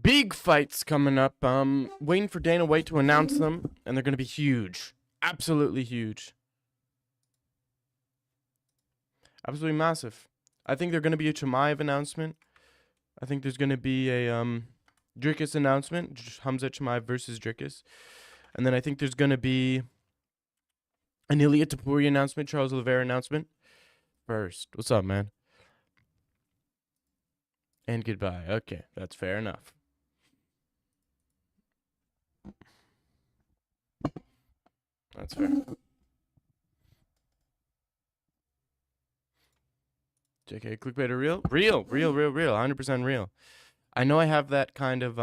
Big fights coming up. Waiting for Dana White to announce them, and they're gonna be huge. Absolutely huge. Absolutely massive. I think they're gonna be a Chimaev announcement. I think there's gonna be a Dricus announcement. Hamza Chimaev versus Dricus. And then I think there's gonna be an Ilia announcement, Charles Oliveira announcement. First. What's up, man? And goodbye. Okay, that's fair enough. That's fair. JK, clickbait or real? Real. 100% real. I know I have that kind of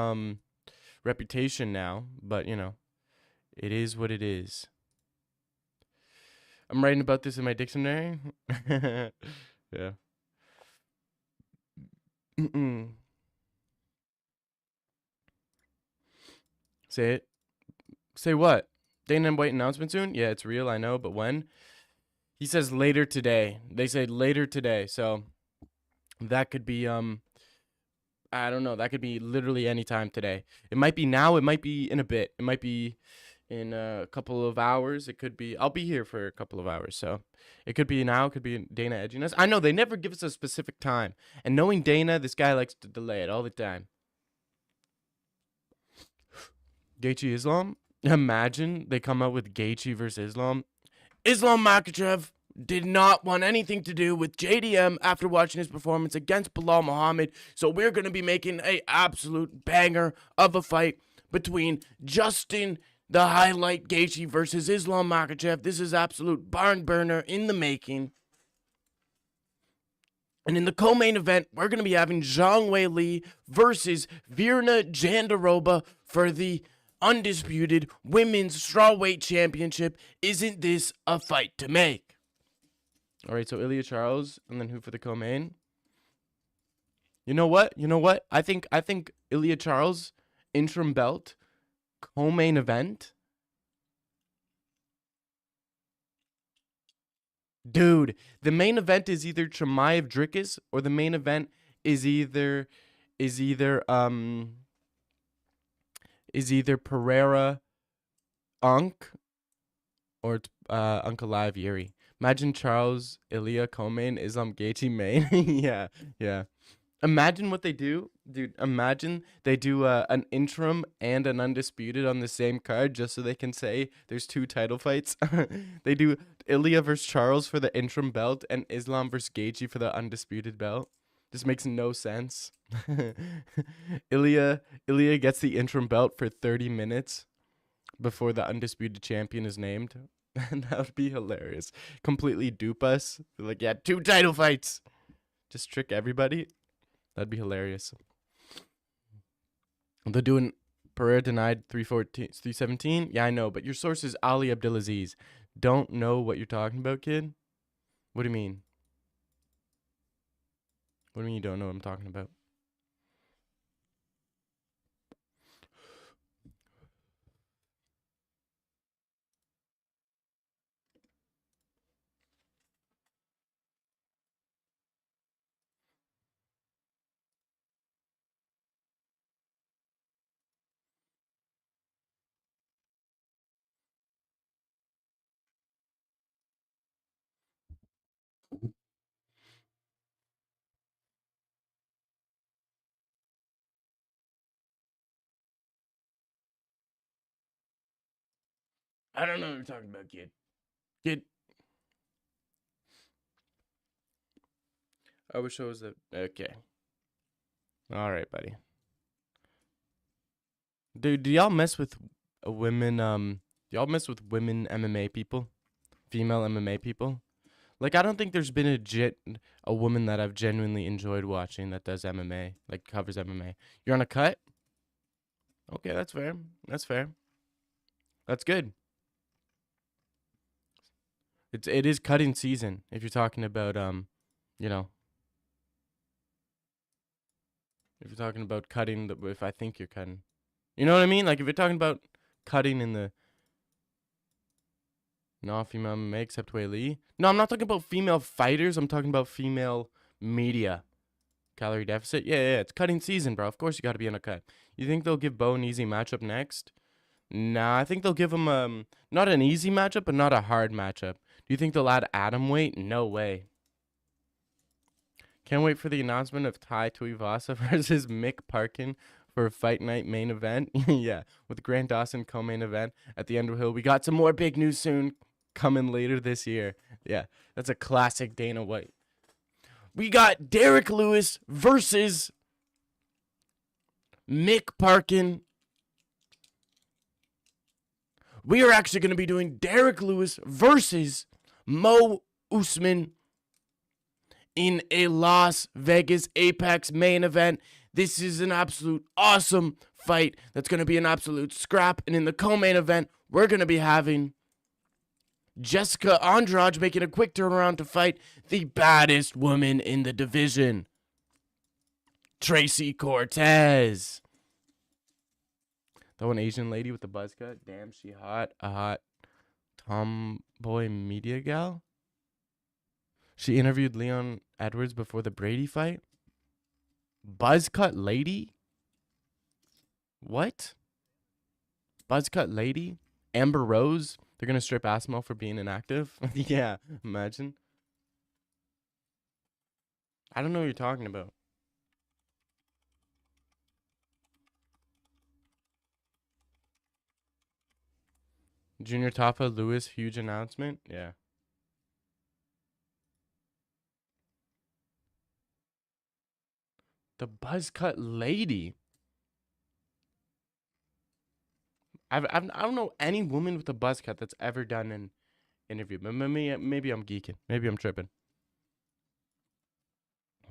reputation now, but you know, it is what it is. I'm writing about this in my dictionary. Yeah. Say it. Say what? Dana White announcement soon? Yeah, it's real, I know, but when? He says later today. They say later today, so that could be I don't know. That could be literally any time today. It might be now. It might be in a bit. It might be in a couple of hours. It could be. I'll be here for a couple of hours. So it could be now. It could be Dana edging us. I know they never give us a specific time. And knowing Dana, this guy likes to delay it all the time. Gaethje Islam. Imagine they come out with Gaethje versus Islam. Islam Makhachev did not want anything to do with JDM after watching his performance against Bilal Muhammad. So we're going to be making a absolute banger of a fight between Justin the Highlight Gaethje versus Islam Makhachev. This is absolute barn burner in the making. And in the co-main event, we're going to be having Zhang Weili versus Virna Jandiroba for the undisputed women's strawweight championship. Isn't this a fight to make? All right, so Ilia Charles, and then who for the co-main? You know what? I think Ilia Charles interim belt co-main event. Dude, the main event is either Chimaev Dricus or the main event is either Pereira Unk or it's Uncle Live Yuri. Imagine Charles Ilia co-main Islam Gaethje main. yeah. Imagine what they do, dude. Imagine they do an interim and an undisputed on the same card just so they can say there's two title fights. They do Ilia versus Charles for the interim belt and Islam versus Gaethje for the undisputed belt. This makes no sense. Ilia gets the interim belt for 30 minutes before the undisputed champion is named. And that would be hilarious. Completely dupe us. They're like, yeah, two title fights. Just trick everybody. That'd be hilarious. They're doing Pereira denied 317. Yeah, I know, but your source is Ali Abdelaziz. Don't know what you're talking about, kid? What do you mean? What do you mean you don't know what I'm talking about? I don't know what you're talking about, kid. Kid. I wish I was that. Okay. All right, buddy. Dude, do y'all mess with women? Do y'all mess with women MMA people? Female MMA people? Like, I don't think there's been a woman that I've genuinely enjoyed watching that does MMA, like covers MMA. You're on a cut? Okay, that's fair. That's fair. That's good. It is cutting season if you're talking about you know, if you're talking about cutting if I think you're cutting. You know what I mean? Like if you're talking about cutting in the non-female MMA except Wei Li. No, I'm not talking about female fighters. I'm talking about female media calorie deficit. Yeah, it's cutting season, bro. Of course you got to be on a cut. You think they'll give Bo an easy matchup next? Nah, I think they'll give him not an easy matchup, but not a hard matchup. Do you think they'll add atom weight? No way. Can't wait for the announcement of Tai Tuivasa versus Mick Parkin for a fight night main event. Yeah, with Grant Dawson co-main event at the Underhill. We got some more big news soon coming later this year. Yeah, that's a classic Dana White. We got Derek Lewis versus Mick Parkin. We are actually going to be doing Derek Lewis versus Mo Usman in a Las Vegas Apex main event. This is an absolute awesome fight. That's going to be an absolute scrap. And in the co-main event, we're going to be having Jessica Andrade making a quick turnaround to fight the baddest woman in the division, Tracy Cortez. That one Asian lady with the buzz cut. Damn, she hot. A hot tomboy media gal. She interviewed Leon Edwards before the Brady fight. Buzz cut lady? What? Buzz cut lady? Amber Rose? They're going to strip Asmo for being inactive? Yeah, imagine. I don't know what you're talking about. Junior Tafa Lewis, huge announcement. Yeah. The buzz cut lady. I don't know any woman with a buzz cut that's ever done an interview. But maybe I'm geeking. Maybe I'm tripping.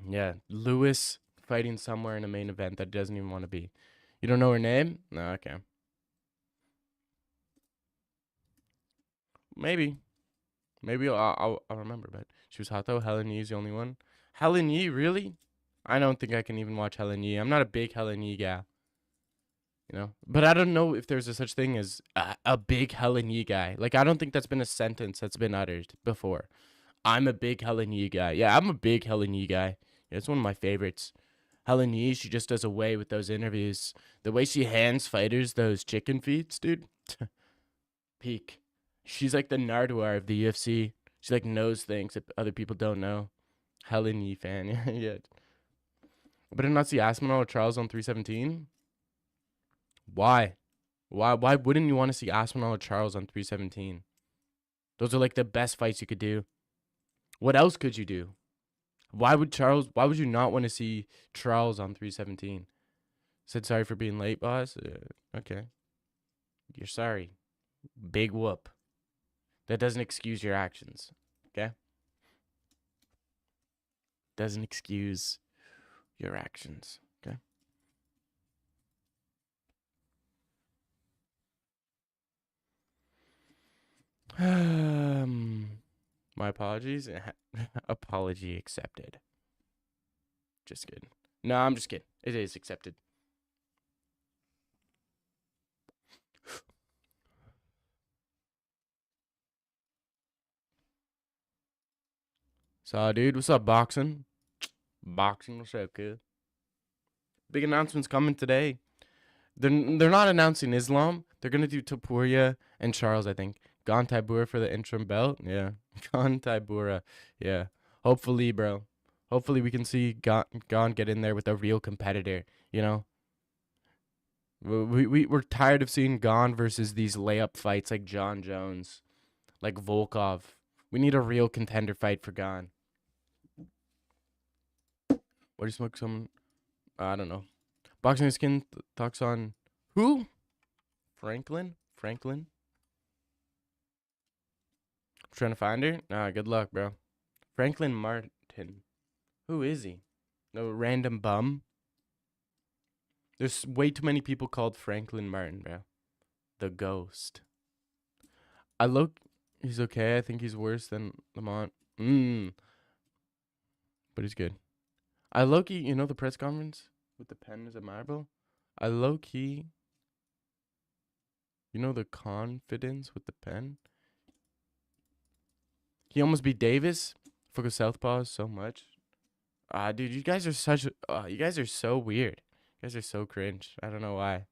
Yeah, Lewis fighting somewhere in a main event that doesn't even want to be. You don't know her name? No, okay. Maybe I'll remember. But she was hot though. Helen Yee's the only one. Helen Yee, really? I don't think I can even watch Helen Yee. I'm not a big Helen Yee guy. You know, but I don't know if there's a such thing as a big Helen Yee guy. Like, I don't think that's been a sentence that's been uttered before. I'm a big Helen Yee guy. Yeah, I'm a big Helen Yee guy. Yeah, it's one of my favorites. Helen Yee, she just does away with those interviews. The way she hands fighters those chicken feets, dude. Peak. She's like the Nardwuar of the UFC. She like knows things that other people don't know. Helen Yee fan. Yeah. But did not see Aspinall or Charles on 317. Why? Why wouldn't you want to see Aspinall or Charles on 317? Those are like the best fights you could do. What else could you do? Why would you not want to see Charles on 317? Said sorry for being late, boss. Okay. You're sorry. Big whoop. That doesn't excuse your actions. Okay? Doesn't excuse your actions. Okay? My apologies. Apology accepted. Just kidding. No, I'm just kidding. It is accepted. So, dude, what's up, boxing? Boxing, what's up, kid? Big announcements coming today. They're not announcing Islam. They're gonna do Topuria and Charles, I think. Gon Tybura for the interim belt. Yeah. Gon Tybura. Yeah. Hopefully, bro. Hopefully we can see Gon get in there with a real competitor, you know? We're tired of seeing Gon versus these layup fights like John Jones, like Volkov. We need a real contender fight for Gon. What do you smoke some? I don't know. Boxing Skin talks on who? Franklin? I'm trying to find her. Nah, good luck, bro. Franklin Martin. Who is he? No random bum. There's way too many people called Franklin Martin, bro. The ghost. He's okay. I think he's worse than Lamont. But he's good. I low-key, you know the press conference with the pen as a marble? I low-key, you know the confidence with the pen? He almost beat Davis. Fuck with Southpaws so much. Dude, you guys are such. You guys are so weird. You guys are so cringe. I don't know why.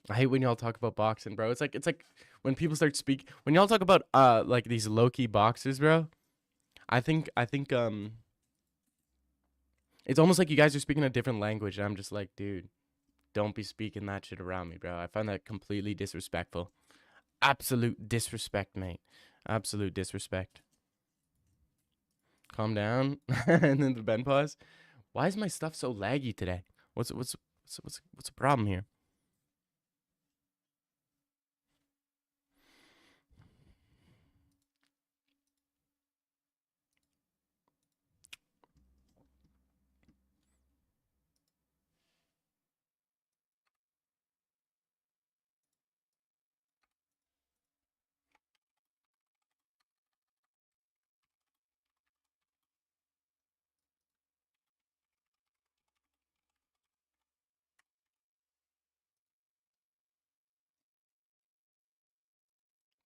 I hate when y'all talk about boxing, bro. It's like when people start speak when y'all talk about like these low key boxers, bro. I think it's almost like you guys are speaking a different language, and I'm just like, dude, don't be speaking that shit around me, bro. I find that completely disrespectful. Absolute disrespect, mate. Absolute disrespect. Calm down, and then the Ben pause. Why is my stuff so laggy today? What's the problem here?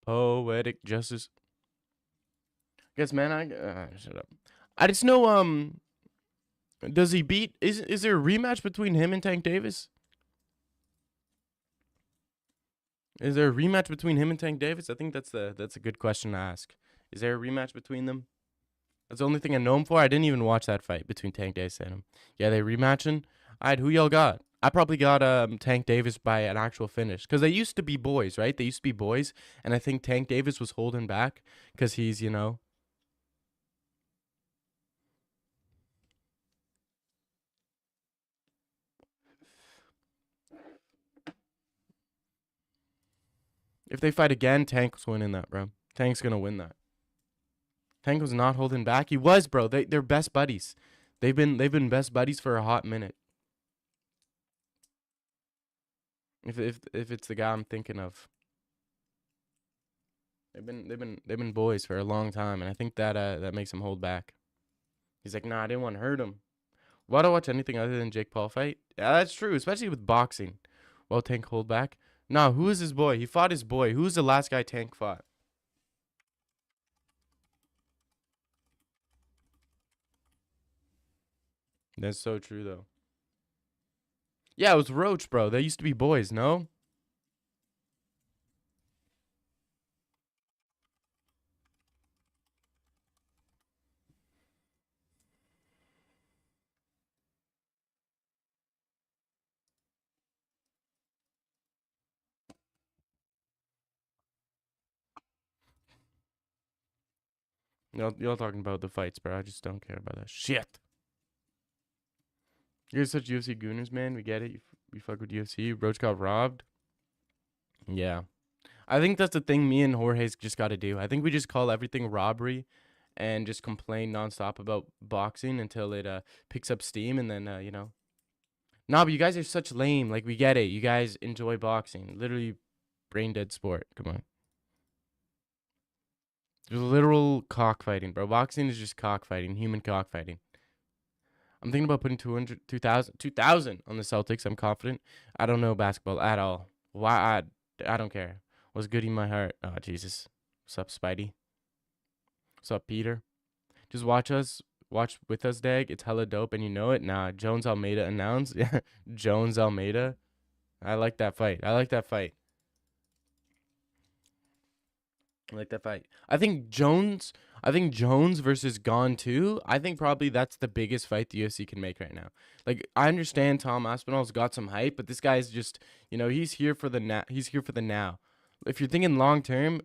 Poetic justice. Guess, man, shut up. I just know. Does he beat? Is there a rematch between him and Tank Davis? Is there a rematch between him and Tank Davis? I think that's a good question to ask. Is there a rematch between them? That's the only thing I know him for. I didn't even watch that fight between Tank Davis and him. Yeah, they rematching. Alright, who y'all got? I probably got Tank Davis by an actual finish because they used to be boys, right? They used to be boys, and I think Tank Davis was holding back because he's if they fight again, Tank's winning that, bro. Tank's gonna win that. Tank was not holding back. He was, bro. They're best buddies. They've been best buddies for a hot minute. If it's the guy I'm thinking of, they've been boys for a long time, and I think that makes him hold back. He's like, nah, I didn't want to hurt him. Why do I watch anything other than Jake Paul fight? Yeah, that's true, especially with boxing. Well, Tank hold back. Nah, who is his boy? He fought his boy. Who's the last guy Tank fought? That's so true though. Yeah, it was Roach, bro. They used to be boys, no? Y'all talking about the fights, bro. I just don't care about that shit. You're such UFC gooners, man. We get it. You fuck with UFC. Roach got robbed. Yeah. I think that's the thing me and Jorge's just got to do. I think we just call everything robbery and just complain nonstop about boxing until it picks up steam and then Nah, but you guys are such lame. Like we get it. You guys enjoy boxing. Literally brain dead sport. Come on. There's literal cockfighting, bro. Boxing is just cockfighting, human cockfighting. I'm thinking about putting 200, 2,000 on the Celtics. I'm confident. I don't know basketball at all. Why? I don't care. What's good in my heart? Oh, Jesus. What's up, Spidey? What's up, Peter? Just watch us. Watch with us, Dag. It's hella dope, and you know it. Nah, Jones Almeida announced. Yeah, Jones Almeida. I like that fight. I like that fight. I like that fight. I think Jones versus Gone 2. I think probably that's the biggest fight the UFC can make right now. Like I understand Tom Aspinall's got some hype, but this guy's just, he's here for the he's here for the now. If you're thinking long term,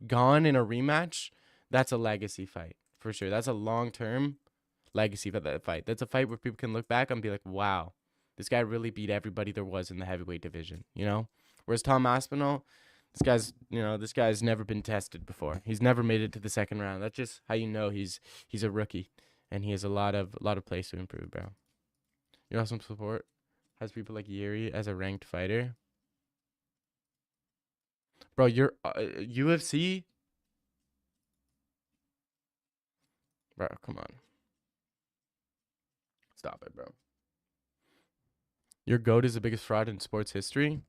Gone in a rematch, that's a legacy fight for sure. That's a long term legacy for that fight. That's a fight where people can look back and be like, "Wow, this guy really beat everybody there was in the heavyweight division," you know? Whereas Tom Aspinall, this guy's never been tested before. He's never made it to the second round. That's just how you know he's a rookie, and he has a lot of place to improve, bro. You know some support has people like Yuri as a ranked fighter, bro. You're UFC, bro. Come on, stop it, bro. Your goat is the biggest fraud in sports history.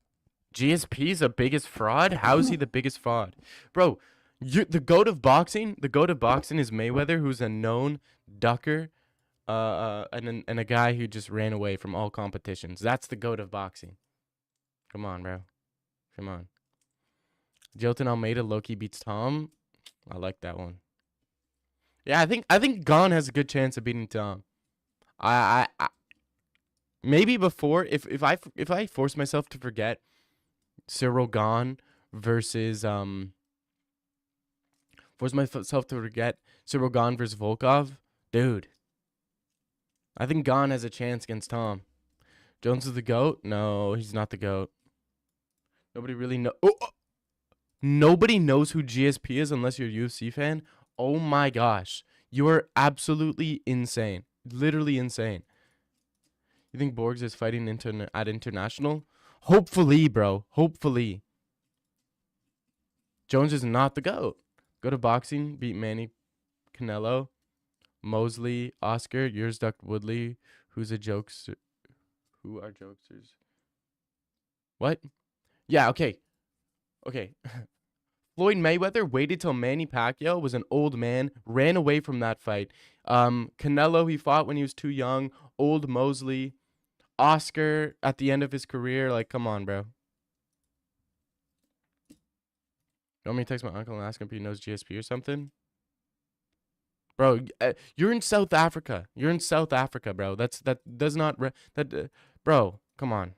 GSP is the biggest fraud? How is he the biggest fraud? Bro, The goat of boxing. The goat of boxing is Mayweather, who's a known ducker, and a guy who just ran away from all competitions. That's the goat of boxing. Come on, bro. Come on. Jilton Almeida Loki beats Tom. I like that one. Yeah, I think Gon has a good chance of beating Tom. I maybe before if I force myself to forget Cyril Gon versus force myself to forget Cyril Gon versus Volkov, dude. I think Gon has a chance against Tom. Jones is the GOAT? No, he's not the GOAT. Nobody really know. Nobody knows who GSP is unless you're a UFC fan. Oh my gosh. You are absolutely insane. Literally insane. You think Borgs is fighting at international? Hopefully, bro. Hopefully. Jones is not the GOAT. Go to boxing, beat Manny Canelo, Mosley, Oscar, yours Duck Woodley, who are jokesters? What? Yeah, okay. Okay. Floyd Mayweather waited till Manny Pacquiao was an old man, ran away from that fight. Canelo, he fought when he was too young. Old Mosley. Oscar at the end of his career. Like, come on, bro. You want me to text my uncle and ask him if he knows GSP or something? Bro, you're in South Africa. You're in South Africa, bro. That does not bro, come on.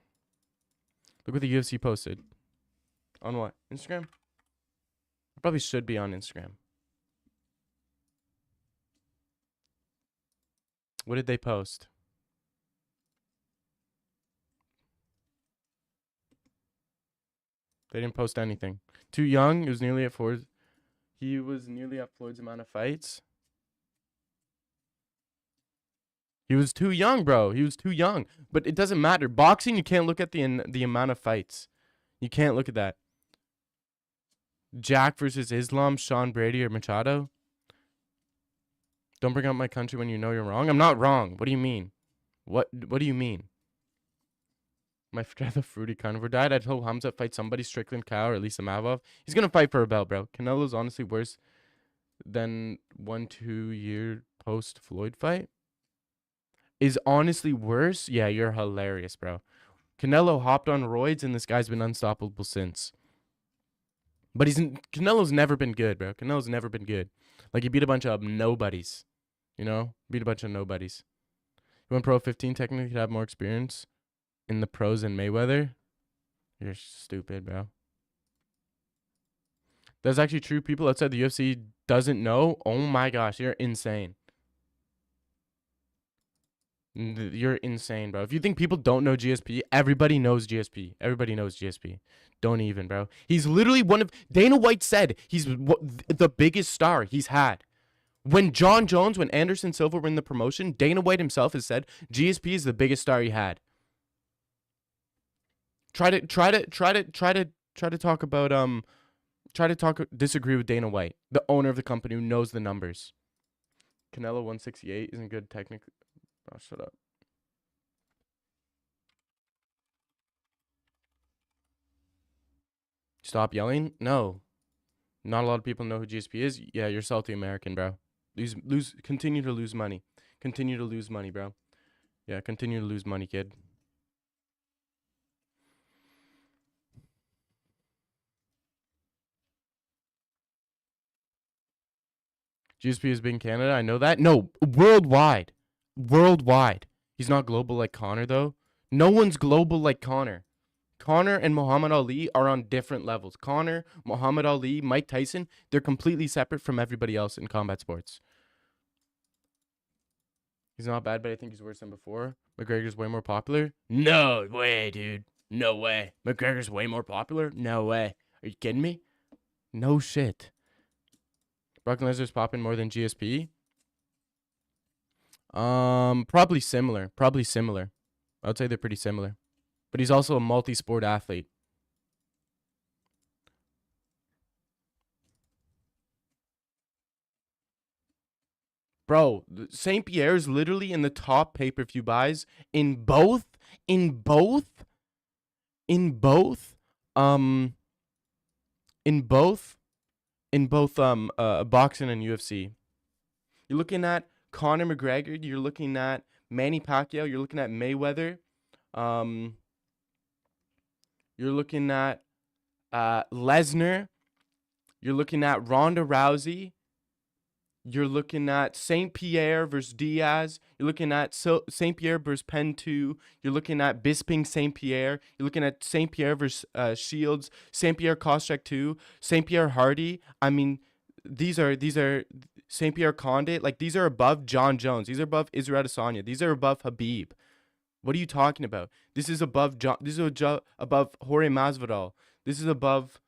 Look what the UFC posted. On what? Instagram? I probably should be on Instagram. What did they post? They didn't post anything. Too young. He was nearly at Floyd's amount of fights. He was too young, bro. He was too young. But it doesn't matter. Boxing, you can't look at the amount of fights. You can't look at that. Jack versus Islam, Sean Brady or Machado. Don't bring up my country when you know you're wrong. I'm not wrong. What do you mean? What do you mean? My father, Fruity Carnivore, died. I told Hamza to fight somebody, Strickland, Cow, or at least Mavov. He's going to fight for a belt, bro. Canelo's honestly worse than 1-2 year post-Floyd fight. Is honestly worse? Yeah, you're hilarious, bro. Canelo hopped on roids, and this guy's been unstoppable since. But Canelo's never been good, bro. Canelo's never been good. Like, he beat a bunch of nobodies. You know? Beat a bunch of nobodies. He went pro 15, technically could have more experience in the pros than Mayweather. You're stupid, bro. That's actually true. People outside the UFC doesn't know. Oh my gosh, you're insane. You're insane, bro. If you think people don't know GSP, everybody knows GSP. Everybody knows GSP. Don't even, bro. He's literally one of... Dana White said he's the biggest star he's had. When Anderson Silva were in the promotion, Dana White himself has said GSP is the biggest star he had. Disagree with Dana White, the owner of the company who knows the numbers. Canelo 168 isn't good technically. Oh, shut up. Stop yelling? No. Not a lot of people know who GSP is. Yeah, you're salty American, bro. Continue to lose money. Continue to lose money, bro. Yeah, continue to lose money, kid. GSP is big in Canada. I know that. No, worldwide. Worldwide. He's not global like Connor, though. No one's global like Connor. Connor and Muhammad Ali are on different levels. Connor, Muhammad Ali, Mike Tyson, they're completely separate from everybody else in combat sports. He's not bad, but I think he's worse than before. McGregor's way more popular. No way, dude. No way. McGregor's way more popular? No way. Are you kidding me? No shit. Brock Lesnar's popping more than GSP? Probably similar. I would say they're pretty similar. But he's also a multi-sport athlete. Bro, St. Pierre is literally in the top pay-per-view buys in both in both boxing and UFC. You're looking at Conor McGregor. You're looking at Manny Pacquiao. You're looking at Mayweather. You're looking at Lesnar. You're looking at Ronda Rousey. You're looking at St. Pierre versus Diaz. You're looking at St. Pierre versus Penn 2. You're looking at Bisping St. Pierre. You're looking at St. Pierre versus Shields. St. Pierre Koscheck 2. St. Pierre Hardy. I mean, these are St. Pierre Condit. Like, these are above John Jones. These are above Israel Adesanya. These are above Habib. What are you talking about? This is above This is above Jorge Masvidal. This is above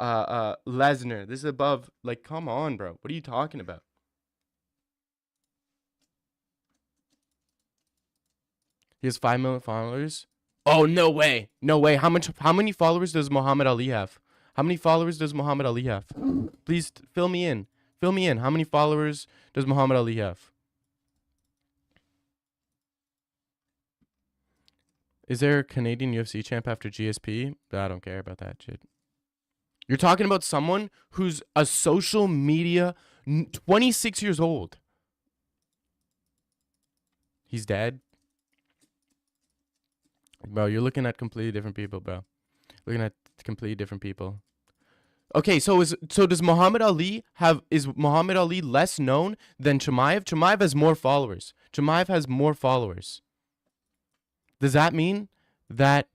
Lesnar. This is above, like, come on, bro. What are you talking about? He has 5 million followers. Oh, no way. No way. How many followers does Muhammad Ali have? How many followers does Muhammad Ali have? Please fill me in. Fill me in. How many followers does Muhammad Ali have? Is there a Canadian UFC champ after GSP? I don't care about that shit. You're talking about someone who's a social media 26 years old. He's dead. Bro, you're looking at completely different people, bro. Looking at completely different people. Okay, so does Muhammad Ali is Muhammad Ali less known than Chimaev? Chimaev has more followers. Chimaev has more followers. Does that mean that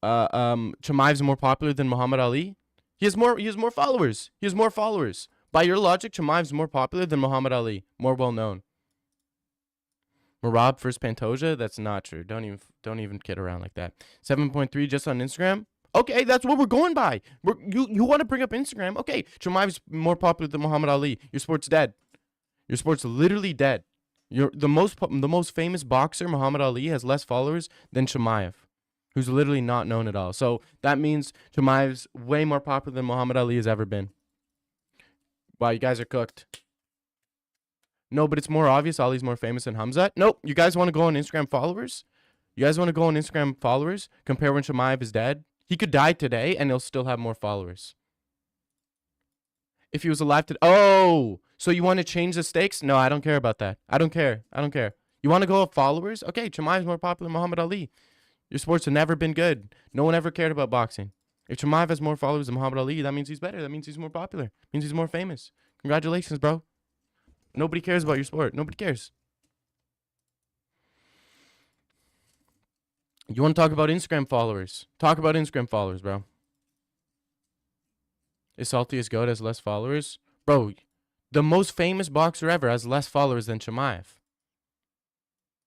Chimaev's more popular than Muhammad Ali? He has more followers. He has more followers. By your logic, Chimaev's more popular than Muhammad Ali, more well known. Marab versus Pantoja? That's not true. Don't even kid around like that. 7.3 just on Instagram? Okay, that's what we're going by. You want to bring up Instagram? Okay, Chimaev's more popular than Muhammad Ali. Your sport's dead. Your sport's literally dead. The most famous boxer, Muhammad Ali, has less followers than Chimaev, who's literally not known at all. So that means Chimaev's way more popular than Muhammad Ali has ever been. Wow, you guys are cooked. No, but it's more obvious Ali's more famous than Hamzat. Nope. You guys want to go on Instagram followers? You guys want to go on Instagram followers? Compare when Chimaev is dead? He could die today and he'll still have more followers. If he was alive today. Oh, so you want to change the stakes? No, I don't care about that. I don't care. You want to go off followers? Okay, Chimaev's more popular than Muhammad Ali. Your sports have never been good. No one ever cared about boxing. If Chimaev has more followers than Muhammad Ali, that means he's better. That means he's more popular. That means he's more famous. Congratulations, bro. Nobody cares about your sport. Nobody cares. You want to talk about Instagram followers? Talk about Instagram followers, bro. Is Saltiest Goat has less followers? Bro, the most famous boxer ever has less followers than Chimaev.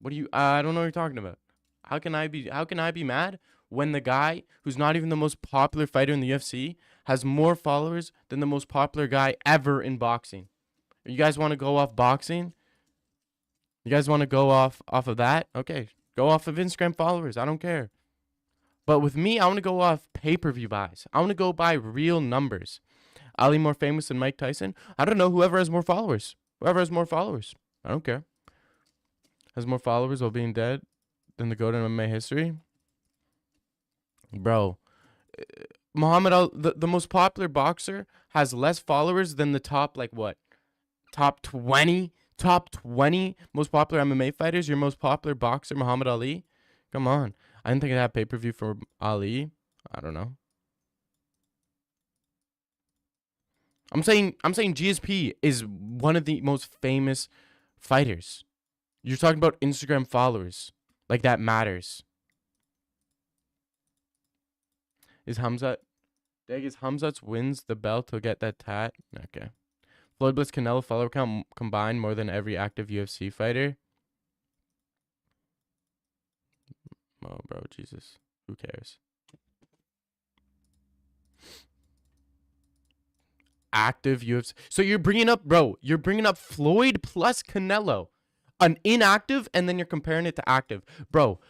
What do you... I don't know what you're talking about. How can I be mad when the guy who's not even the most popular fighter in the UFC has more followers than the most popular guy ever in boxing? You guys want to go off boxing? You guys want to go off of that? Okay, go off of Instagram followers. I don't care. But with me, I want to go off pay-per-view buys. I want to go by real numbers. Ali more famous than Mike Tyson? I don't know. Whoever has more followers. Whoever has more followers. I don't care. Has more followers while being dead than the GOAT in MMA history? Bro, Muhammad Ali, the most popular boxer, has less followers than the top, like what? Top 20 most popular MMA fighters. Your most popular boxer, Muhammad Ali. Come on. I didn't think I'd have pay-per-view for Ali. I don't know. I'm saying GSP is one of the most famous fighters. You're talking about Instagram followers. Like, that matters. Is Hamzat's wins the belt to get that tat? Okay. Floyd Bliss Canelo follower count combined more than every active UFC fighter. Oh, bro, Jesus. Who cares? Active UFC. So you're bringing up Floyd plus Canelo. An inactive, and then you're comparing it to active. Bro,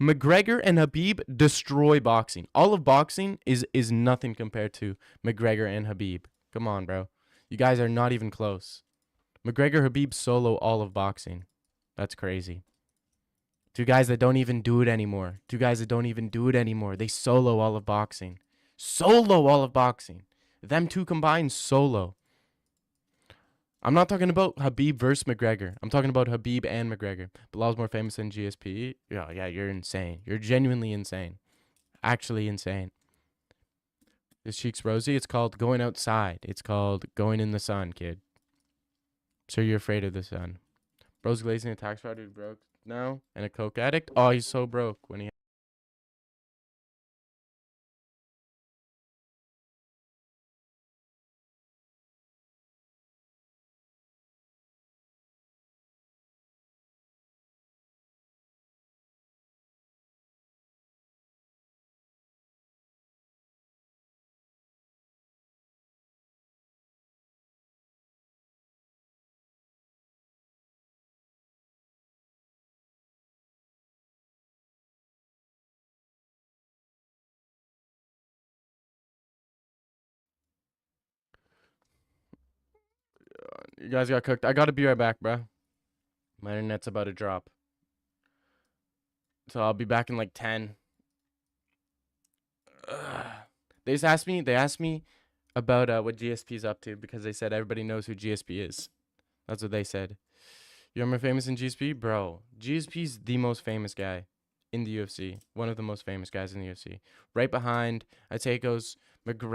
McGregor and Habib destroy boxing. All of boxing is nothing compared to McGregor and Habib. Come on, bro. You guys are not even close. McGregor, Habib solo all of boxing. That's crazy. Two guys that don't even do it anymore. They solo all of boxing. Them two combined solo. I'm not talking about Habib versus McGregor. I'm talking about Habib and McGregor. Bilal's more famous than GSP. Yeah, you're insane. You're genuinely insane. Actually insane. This cheek's rosy. It's called going outside. It's called going in the sun, kid. So you're afraid of the sun. Bro's glazing a tax fraud who broke now and a coke addict. Oh, he's so broke when he. You guys got cooked. I gotta be right back, bro. My internet's about to drop. So I'll be back in like 10. Ugh. They asked me about what GSP's up to because they said everybody knows who GSP is. That's what they said. You're more famous in GSP? Bro, GSP's the most famous guy in the UFC. One of the most famous guys in the UFC. Right behind, I'd say it goes McGregor.